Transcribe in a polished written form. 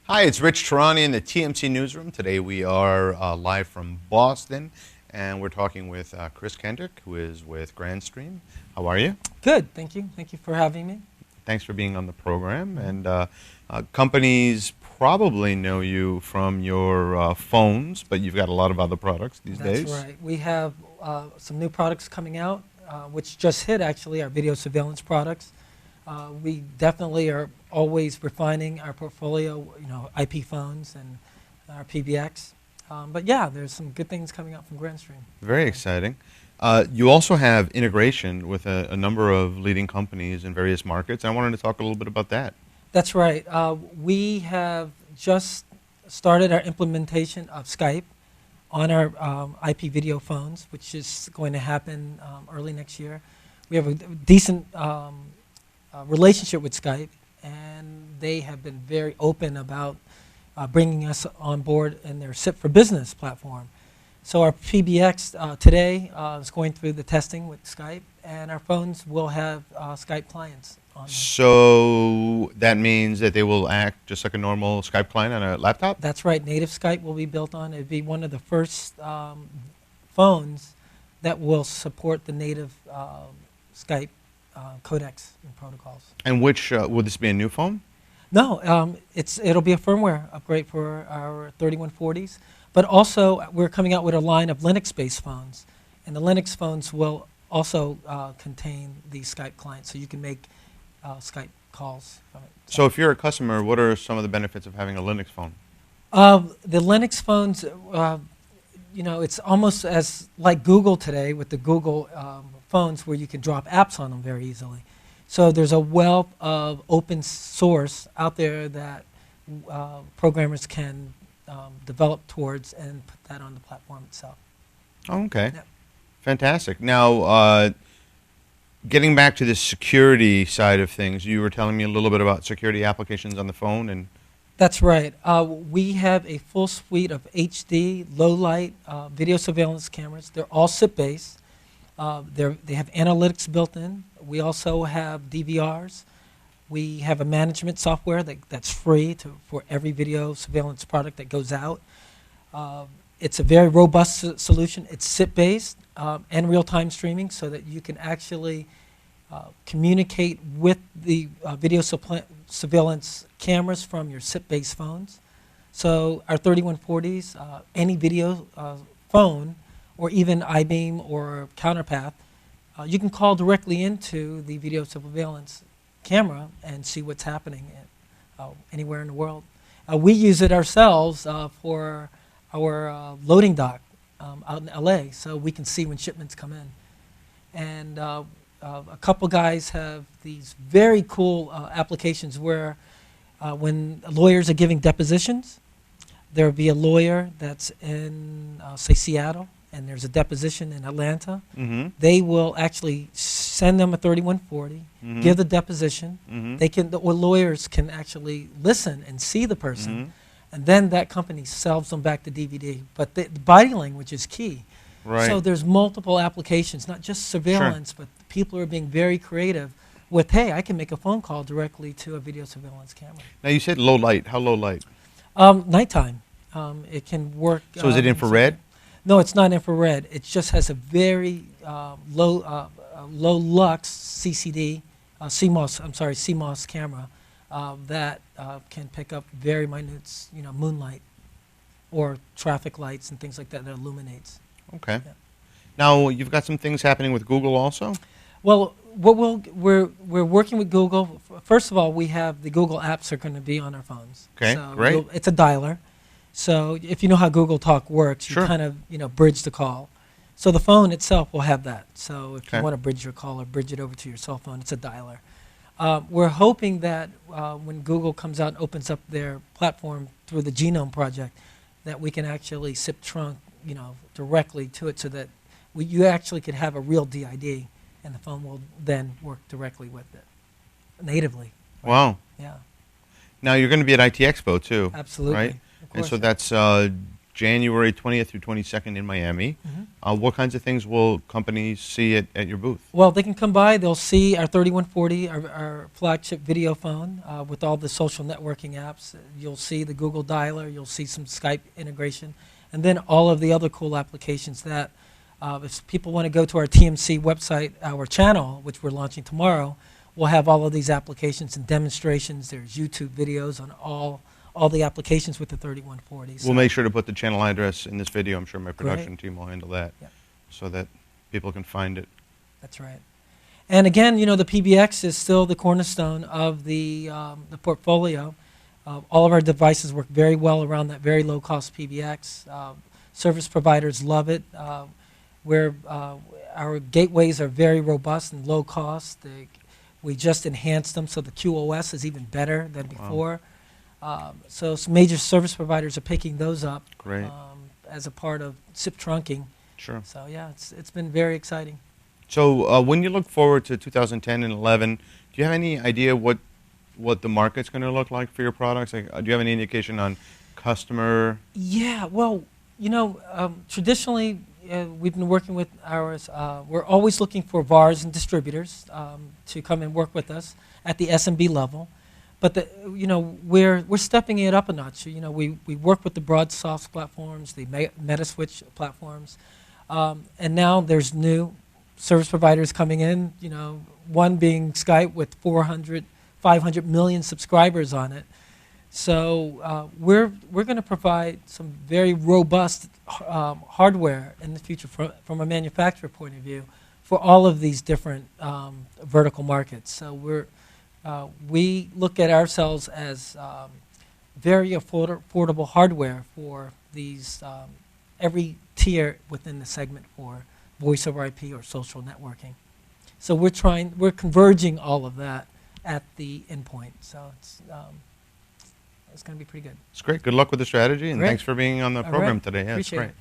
Hi, it's Rich Tehrani in the TMC newsroom. Today we are live from Boston, and we're talking with Khris Kendrick, who is with Grandstream. How are you? Good, thank you. Thank you for having me. Thanks for being on the program. And companies probably know you from your phones, but you've got a lot of other products these That's days. right. We have some new products coming out, which just hit actually, our video surveillance products. We definitely are always refining our portfolio, IP phones and our PBX. But yeah, there's some good things coming out from Grandstream. Very exciting. You also have integration with a number of leading companies in various markets. I wanted to talk a little bit about that. That's right. We have just started our implementation of Skype on our IP video phones, which is going to happen early next year. We have a decent relationship with Skype, and they have been very open about bringing us on board in their SIP for Business platform. So our PBX today is going through the testing with Skype, and our phones will have Skype clients on them. So that means that they will act just like a normal Skype client on a laptop? That's right. Native Skype will be built on. It'll be one of the first phones that will support the native Skype codecs and protocols. And which, will this be a new phone? No, it'll be a firmware upgrade for our 3140s, but also we're coming out with a line of Linux-based phones, and the Linux phones will also contain the Skype client, so you can make Skype calls from it. So if you're a customer, what are some of the benefits of having a Linux phone? The Linux phones, it's almost as like Google today with the Google phones where you can drop apps on them very easily. So there's a wealth of open source out there that programmers can develop towards and put that on the platform itself. Oh, okay. Yep. Fantastic. Now, getting back to the security side of things, you were telling me a little bit about security applications on the phone. And That's right. We have a full suite of HD, low light video surveillance cameras. They're all SIP-based. They have analytics built in. We also have DVRs. We have a management software that's free for every video surveillance product that goes out. It's a very robust solution. It's SIP-based and real-time streaming so that you can actually communicate with the video surveillance cameras from your SIP-based phones. So our 3140s, any video phone, or even iBeam or Counterpath, you can call directly into the video surveillance camera and see what's happening anywhere in the world. We use it ourselves for our loading dock out in LA, so we can see when shipments come in. And a couple guys have these very cool applications where when lawyers are giving depositions, there'll be a lawyer that's in, say, Seattle, and there's a deposition in Atlanta. mm-hmm. They will actually send them a 3140, Mm-hmm. give the deposition. Mm-hmm. The lawyers can actually listen and see the person, Mm-hmm. and then that company sells them back to DVD. But the body language is key. Right. So there's multiple applications, not just surveillance, but people are being very creative with, hey, I can make a phone call directly to a video surveillance camera. Now you said low light. How low light? Nighttime. It can work. So is it infrared? No, it's not infrared. It just has a very low lux CCD, CMOS camera that can pick up very minute, moonlight or traffic lights and things like that that illuminates. Okay. Yeah. Now you've got some things happening with Google also. Well, we're working with Google. First of all, we have the Google apps are going to be on our phones. Okay, So great. It's a dialer. So if you know how Google Talk works, Sure. you kind of bridge the call. So the phone itself will have that. So if Okay. you want to bridge your call or bridge it over to your cell phone, it's a dialer. We're hoping that when Google comes out and opens up their platform through the Genome Project, that we can actually SIP trunk, directly to it, so that you actually could have a real DID, and the phone will then work directly with it, natively. Wow. Yeah, Now you're going to be at IT Expo too. absolutely. Right? Of And course. so that's January 20th through 22nd in Miami. What kinds of things will companies see at your booth? Well, they can come by. They'll see our 3140, our flagship video phone with all the social networking apps. You'll see the Google Dialer. You'll see some Skype integration. And then all of the other cool applications that if people want to go to our TMC website, our channel, which we're launching tomorrow, we'll have all of these applications and demonstrations. There's YouTube videos on all the applications with the 3140. We'll make sure to put the channel address in this video. I'm sure my production Great. team will handle that, Yep. so that people can find it. That's right. And again, you know, the PBX is still the cornerstone of the portfolio. All of our devices work very well around that very low-cost PBX. Service providers love it. Our gateways are very robust and low cost. We just enhanced them so the QoS is even better than before. So some major service providers are picking those up Great. as a part of SIP trunking. Sure. So yeah, it's been very exciting. So when you look forward to 2010 and 11, do you have any idea what the market's going to look like for your products? Like, do you have any indication on customer? Yeah, well, you know, traditionally we've been working with ours. We're always looking for VARs and distributors to come and work with us at the SMB level. But you know, we're stepping it up a notch. You know, we work with the BroadSoft platforms, the Metaswitch platforms, and now there's new service providers coming in. You know, one being Skype with 500 million subscribers on it. So we're going to provide some very robust hardware in the future from a manufacturer point of view for all of these different vertical markets. So we look at ourselves as very affordable hardware for these every tier within the segment for voice over IP or social networking. So we're converging all of that at the endpoint. So it's going to be pretty good. It's great. Good luck with the strategy, and Great. thanks for being on the All program right. today. Yeah, it's Appreciate great. it.